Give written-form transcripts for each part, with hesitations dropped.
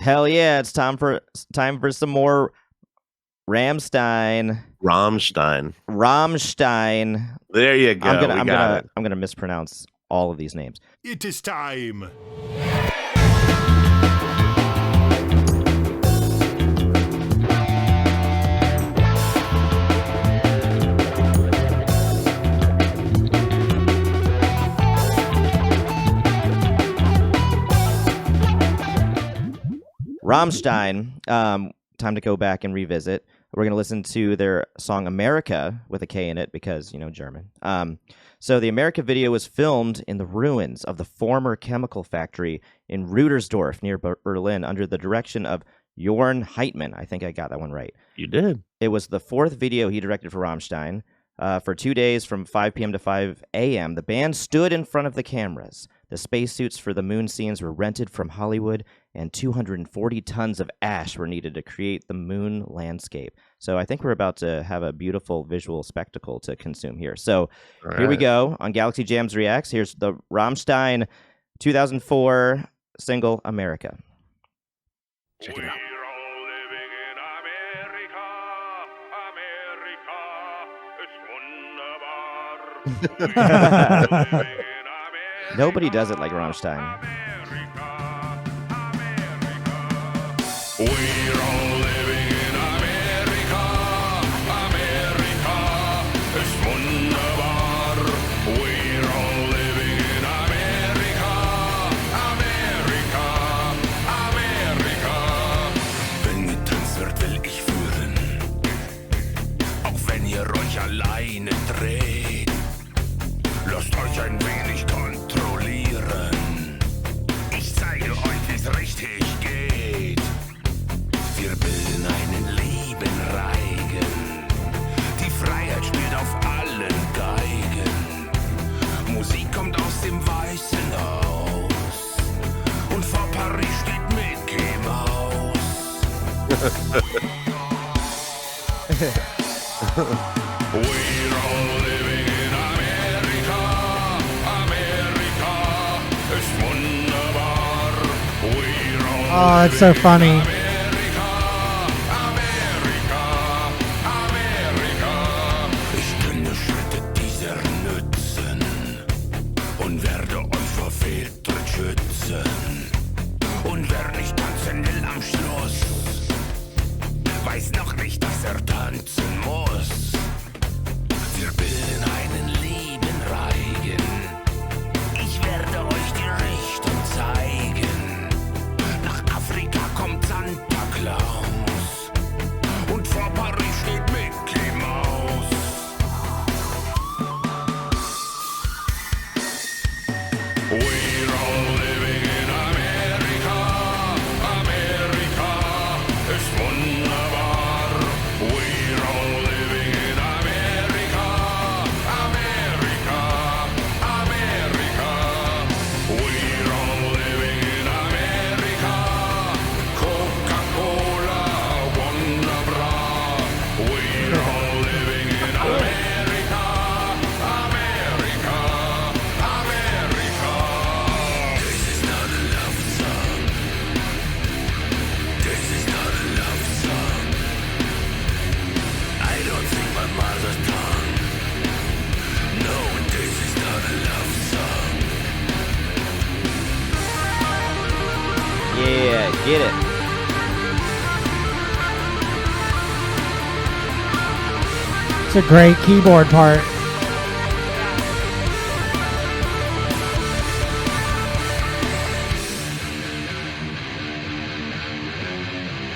Hell yeah, it's time for some more Rammstein. Rammstein. There you go. I'm gonna mispronounce all of these names. It is time. Rammstein. Time to go back and revisit. We're going to listen to their song Amerika with a K in it because, German. So the Amerika video was filmed in the ruins of the former chemical factory in Rudersdorf near Berlin under the direction of Jorn Heitmann. I think I got that one right. You did. It was the fourth video he directed for Rammstein. For 2 days from 5 p.m. to 5 a.m., the band stood in front of the cameras. The spacesuits for the moon scenes were rented from Hollywood, and 240 tons of ash were needed to create the moon landscape. So I think we're about to have a beautiful visual spectacle to consume here. So Here we go on Galaxy Jams Reacts. Here's the Rammstein 2004 single, Amerika. Check it out. Nobody does it like Rammstein. We're all living in Amerika. Amerika ist wunderbar. We're all living in Amerika. Amerika, Amerika. Wenn getanzt wird, will ich führen. Auch wenn ihr euch alleine dreht. Lasst euch ein wenig kontrollieren. Ich zeige euch, wie's richtig geht. Wir bilden einen lieben Reigen. Die Freiheit spielt auf allen Geigen. Musik kommt aus dem Weißen Haus. Und vor Paris steht Mickey Mouse. We're all living in Amerika. Amerika ist wunderbar. We're all Oh, it's so funny. Ich kenne Schritte dieser nützen und werde euch vor Fehltritt schützen. Und wer nicht tanzen will am Schluss, weiß noch nicht, dass er tanzen muss. Wir bilden einen lieben Reigen. Ich werde euch die Richtung zeigen. Nach Afrika kommt Santa Claus und vor Paris steht Mickey Mouse. We're all living in Amerika. Amerika ist wunderbar. We're all living in Amerika. Amerika, Amerika. We're all living in Amerika. Coca-Cola, wunderbar. We're all living in Amerika. Amerika, Amerika. This is not a love song. This is not a love song. I don't sing my mother tongue. No, this is not a love song. Yeah, get it. It's a great keyboard part.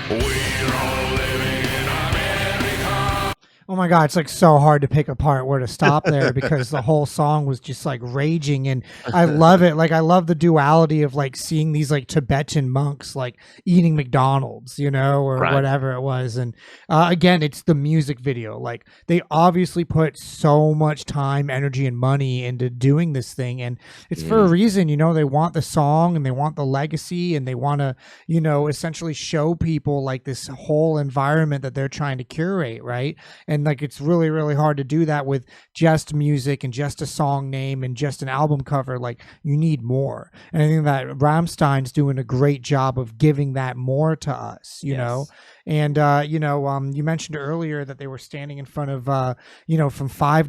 We're all living in America. Oh my God, it's like so hard to pick apart where to stop there because the whole song was just like raging, and I love it. Like I love the duality of like seeing these like Tibetan monks like eating McDonald's, or Right. whatever it was. And again, it's the music video. Like they obviously put so much time, energy, and money into doing this thing, and it's for a reason. They want the song and they want the legacy and they want to, essentially show people like this whole environment that they're trying to curate, right? and like it's really really hard to do that with just music and just a song name and just an album cover. Like you need more, and I think that Rammstein's doing a great job of giving that more to us, you know. And you mentioned earlier that they were standing in front of from 5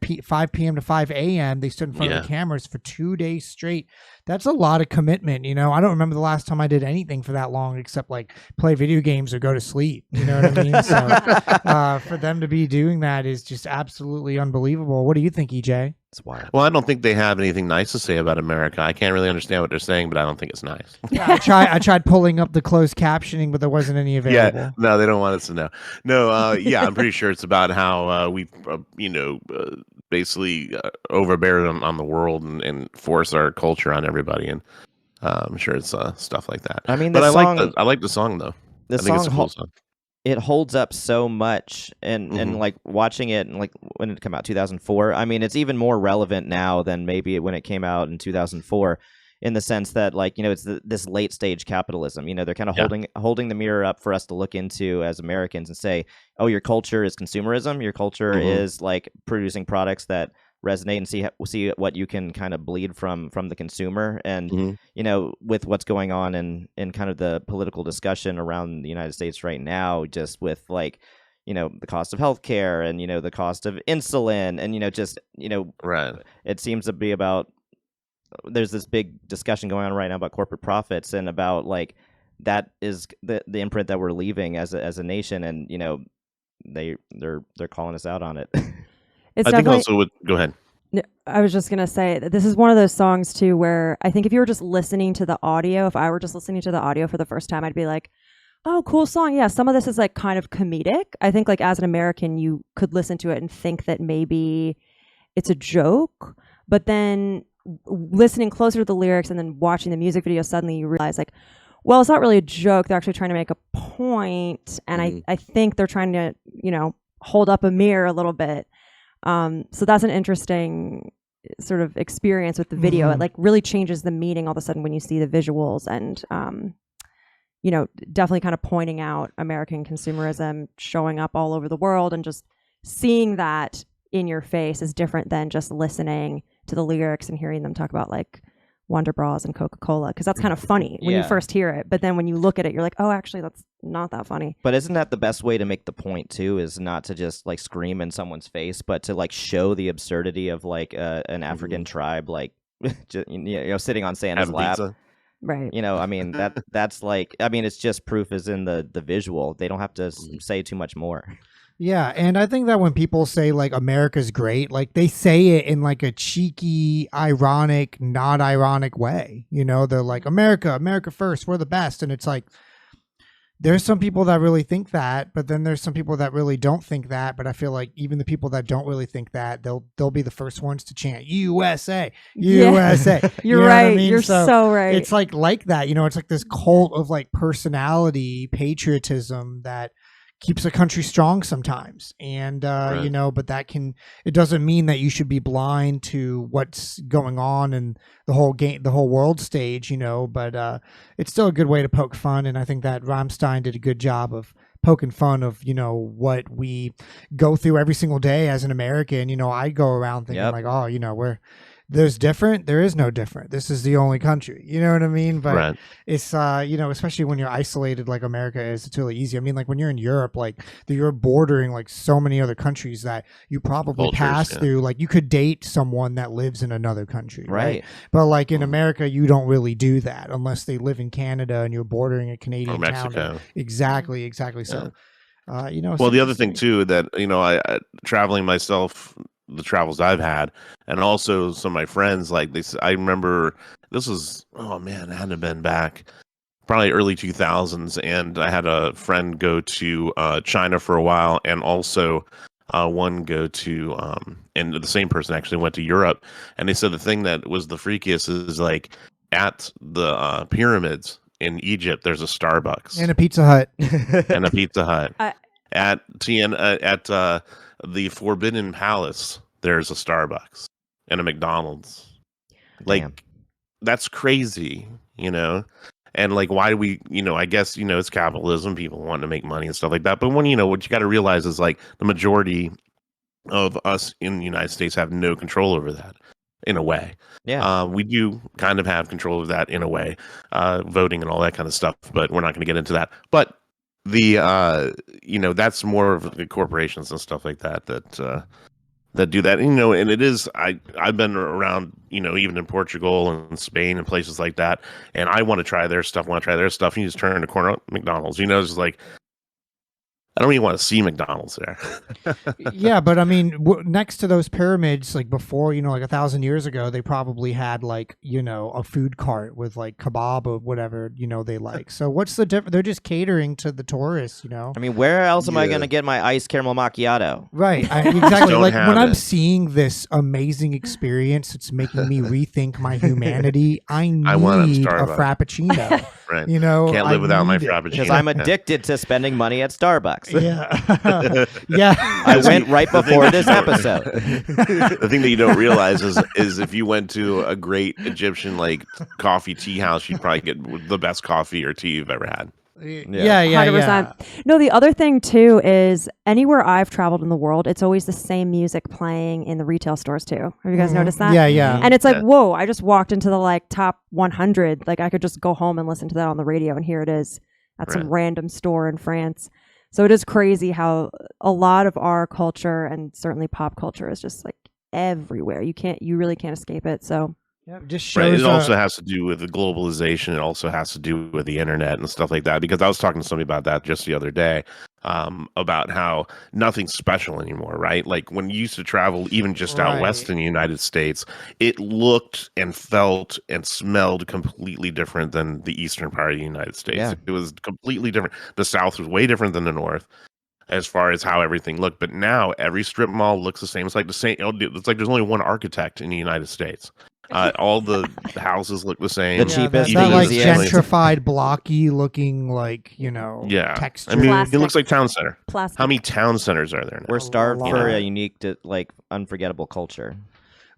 p.m. to 5 a.m. they stood in front of the cameras for 2 days straight. That's a lot of commitment, you know. I don't remember the last time I did anything for that long except like play video games or go to sleep, you know what I mean? So for them to be doing that is just absolutely unbelievable. What do you think, EJ? It's wild. Well, I don't think they have anything nice to say about America. I can't really understand what they're saying, but I don't think it's nice. Yeah, I tried pulling up the closed captioning, but there wasn't any available. Yeah, no, they don't want us to know. No, I'm pretty sure it's about how we, basically overbear on the world and force our culture on everybody, and I'm sure it's stuff like that. I mean, but I like the song though. The I think it's a song cool song. It holds up so much, and like watching it, and like when it came out 2004. I mean, it's even more relevant now than maybe when it came out in 2004, in the sense that like it's this late stage capitalism. They're kind of holding the mirror up for us to look into as Americans and say, oh, your culture is consumerism. Your culture is like producing products that resonate, and see what you can kind of bleed from the consumer. And with what's going on in kind of the political discussion around the United States right now, just with like the cost of healthcare and the cost of insulin, and right, it seems to be about, there's this big discussion going on right now about corporate profits, and about like that is the imprint that we're leaving as a nation, and they're calling us out on it. It's I think also go ahead. I was just going to say that this is one of those songs too where I think if you were just listening to the audio, if I were just listening to the audio for the first time, I'd be like, oh, cool song. Yeah, some of this is like kind of comedic. I think like as an American, you could listen to it and think that maybe it's a joke, but then listening closer to the lyrics and then watching the music video, suddenly you realize like, well, it's not really a joke. They're actually trying to make a point. And I think they're trying to, hold up a mirror a little bit. So that's an interesting sort of experience with the video. It like really changes the meaning all of a sudden when you see the visuals, and definitely kind of pointing out American consumerism showing up all over the world, and just seeing that in your face is different than just listening to the lyrics and hearing them talk about like Wonder Bras and Coca-Cola, because that's kind of funny when you first hear it, but then when you look at it, you're like, oh, actually that's not that funny. But isn't that the best way to make the point too, is not to just like scream in someone's face, but to like show the absurdity of like an African tribe like just, sitting on Santa's lap, right? I mean that's like, I mean, it's just proof is in the visual. They don't have to say too much more. Yeah, and I think that when people say like America's great, like they say it in like a cheeky, ironic, not ironic way. They're like, America first, we're the best. And it's like, there's some people that really think that, but then there's some people that really don't think that. But I feel like even the people that don't really think that, they'll be the first ones to chant USA, USA. You're right. I mean? You're so right. It's like that. It's like this cult of like personality, patriotism that keeps a country strong sometimes. And right. But it doesn't mean that you should be blind to what's going on in the whole world stage, but it's still a good way to poke fun. And I think that Rammstein did a good job of poking fun of what we go through every single day as an American. I go around thinking like, oh, there's different. There is no different. This is the only country. You know what I mean? But it's, especially when you're isolated like America is, it's really easy. I mean, like when you're in Europe, like you're bordering like so many other countries that you probably pass through. Like you could date someone that lives in another country. Right. But like in America, you don't really do that unless they live in Canada and you're bordering a Canadian or Mexico. town. Exactly. So, well, the other thing too, that, I traveling myself, the travels I've had, and also some of my friends, like I remember this was, oh man, it had to have been back probably early 2000s, and I had a friend go to China for a while, and also one go to and the same person actually went to Europe, and they said the thing that was the freakiest is like at the pyramids in Egypt, there's a Starbucks and a Pizza Hut and a Pizza Hut. At the Forbidden Palace, there's a Starbucks and a McDonald's. Like, that's crazy, And like, why do we, I guess, it's capitalism, people want to make money and stuff like that. But when, what you got to realize is like the majority of us in the United States have no control over that in a way. Yeah. We do kind of have control of that in a way, voting and all that kind of stuff, but we're not going to get into that. But that's more of the corporations and stuff like that do that. And it is, I've been around, even in Portugal and Spain and places like that, and I want to try their stuff, and you just turn the corner, McDonald's, it's just like, I don't even want to see McDonald's there. Yeah, but I mean, next to those pyramids, like before, like 1,000 years ago, they probably had like, a food cart with like kebab or whatever, they like. So what's the difference? They're just catering to the tourists, I mean, where else am I going to get my iced caramel macchiato? Right. Exactly. Don't Like have when I'm it. seeing this amazing experience, it's making me rethink my humanity. I need want a a Starbucks. frappuccino. Right. I Can't live without my need it. frappuccino. Because I'm addicted to spending money at Starbucks. Yeah. Yeah. I went right before this episode. The thing that you don't realize is if you went to a great Egyptian like coffee tea house, you'd probably get the best coffee or tea you've ever had. Yeah. 100%. No, the other thing too is anywhere I've traveled in the world, it's always the same music playing in the retail stores too. Have you guys noticed that? Yeah. And it's like, whoa, I just walked into the like top 100. Like I could just go home and listen to that on the radio, and here it is at some random store in France. So it is crazy how a lot of our culture and certainly pop culture is just like everywhere. You really can't escape it. So Yeah, just Right. shows It also has to do with the globalization. It also has to do with the internet and stuff like that. Because I was talking to somebody about that just the other day, about how nothing's special anymore, right? Like when you used to travel, even just out west in the United States, it looked and felt and smelled completely different than the eastern part of the United States. Yeah. It was completely different. The South was way different than the North, as far as how everything looked. But now every strip mall looks the same. It's like the same. It's like there's only one architect in the United States. All the houses look the same. The cheapest, that the like easiest. gentrified, blocky looking, like texture. I mean, Plastic. it looks like town center. plastic. How many town centers are there now? We're starved lot. for a unique, like unforgettable culture.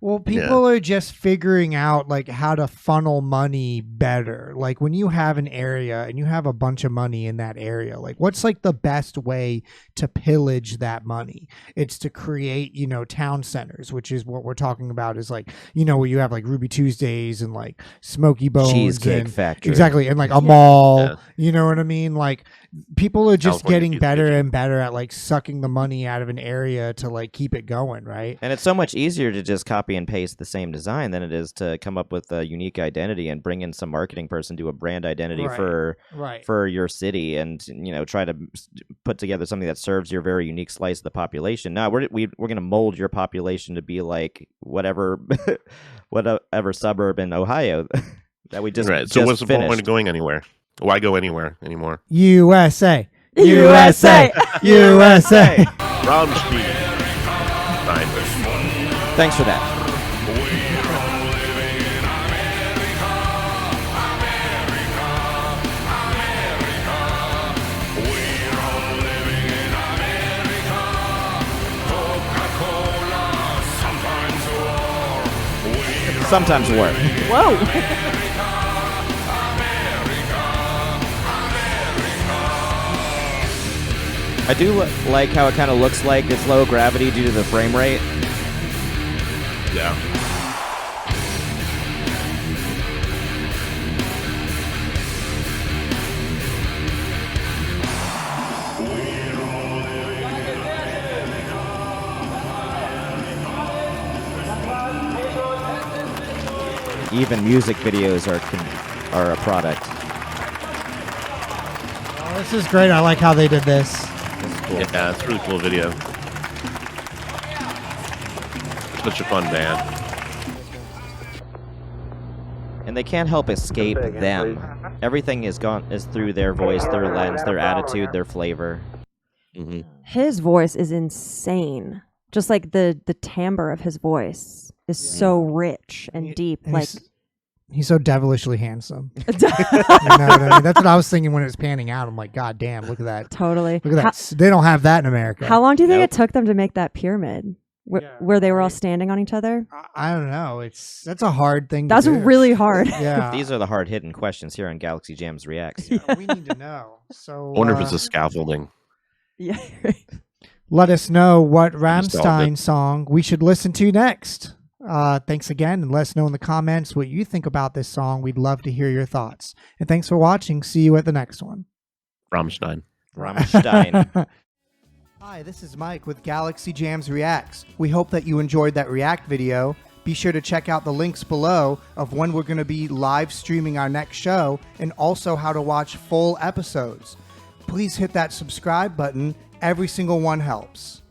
Well, people are just figuring out like how to funnel money better. Like when you have an area and you have a bunch of money in that area, like what's like the best way to pillage that money? It's to create, town centers, which is what we're talking about is like, where you have like Ruby Tuesdays and like Smoky Bones Cheesecake and Factory. exactly. And like a mall, Yeah. you know what I mean? Like people are just California getting Cheesecake better Factory. and better at like sucking the money out of an area to like keep it going. Right. And it's so much easier to just copy and paste the same design than it is to come up with a unique identity and bring in some marketing person to a brand identity Right. for your city, and try to put together something that serves your very unique slice of the population. Now we're going to mold your population to be like whatever suburb in Ohio that we just Right. So just what's the finished. point of going anywhere? Why go anywhere anymore? USA. USA. USA. Rammstein. Fine. Thanks for that. Sometimes work. Whoa. I do like how it kind of looks like it's low gravity due to the frame rate. Yeah. Even music videos are a product. Oh, this is great. I like how they did this. This is cool. Yeah, it's a really cool video. Such a fun band. And they can't help escape them. Everything is through their voice, their lens, their attitude, their flavor. Mm-hmm. His voice is insane. Just like the timbre of his voice is so rich and deep. And Like he's so devilishly handsome. You know what I mean? That's what I was thinking when it was panning out. I'm like, God damn, look at that. totally. Look at that. They don't have that in America. How long do you think Nope. it took them to make that pyramid? where they were all standing on each other? I don't know. That's a hard thing. That's to do. really hard. Yeah. These are the hard hitting questions here on Galaxy Jams Reacts. Yeah, we need to know. So I wonder if it's a scaffolding. Yeah. let us know what Nostalgic. Rammstein song we should listen to next. Thanks again, and let us know in the comments what you think about this song. We'd love to hear your thoughts. And thanks for watching. See you at the next one. Rammstein. Rammstein. Hi, this is Mike with Galaxy Jams Reacts. We hope that you enjoyed that React video. Be sure to check out the links below of when we're going to be live streaming our next show and also how to watch full episodes. Please hit that subscribe button. Every single one helps.